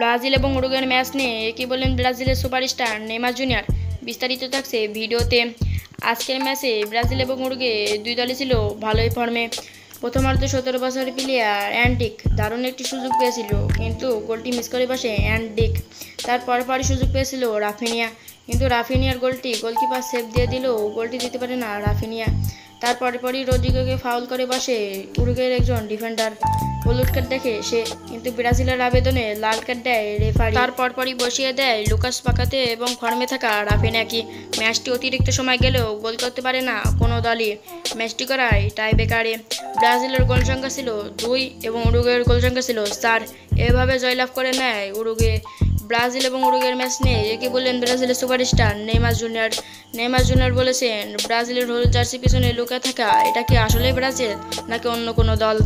Brazil এবং উরুগুয়ের match নিয়ে কি বললেন ব্রাজিলের সুপারস্টার নেইমার জুনিয়র। বিস্তারিত থাকছে ভিডিওতে। আজকের ম্যাচে ব্রাজিল এবং উরুগুয়ে দুই দলই ছিল ভালোই ফর্মে। প্রথমার্ধে 17 বছরের প্লেয়ার অ্যান্ডিক দারুণ একটি সুযোগ পেয়েছিল, কিন্তু গোলটি মিস করে বসে অ্যান্ডিক। তার পরপরই সুযোগ পেয়েছিল রাফিনিয়া, কিন্তু রাফিনিয়ার গোলটি গোলকিপার সেভ দিয়ে দিলেও গোলটি দিতে পারে না রাফিনিয়া। তার পরপরই রদ্রিগোকে ফাউল করে বসে উরুগুয়ের একজন ডিফেন্ডার। হলুদ কার্ড দেখে সে, কিন্তু ব্রাজিলের আবেদনে লাল কার্ড দেয় রেফারি। তার পরপরই বসিয়ে দেয় লুকাস পাকাতে এবং ফর্মে থাকা রাফিনিয়াকে। ম্যাচটি অতিরিক্ত সময় গেলেও গোল করতে পারে না কোনো দলই। ম্যাচটি করায় টাই ব্রেকারে। ব্রাজিলের গোল সংখ্যা ছিল 2 এবং উরুগুয়ের গোল সংখ্যা ছিল 4। এভাবে জয়লাভ করে নেয় উরুগুয়ে। ব্রাজিল এবং উরুগুয়ের ম্যাচ নিয়ে কি বললেন ব্রাজিলের superstar Neymar junior. Neymar junior বলেছেন, ব্রাজিলের হলুদ জার্সি পিছনে লুকা থাকা এটা কি আসলে ব্রাজিল নাকি অন্য কোনো দল।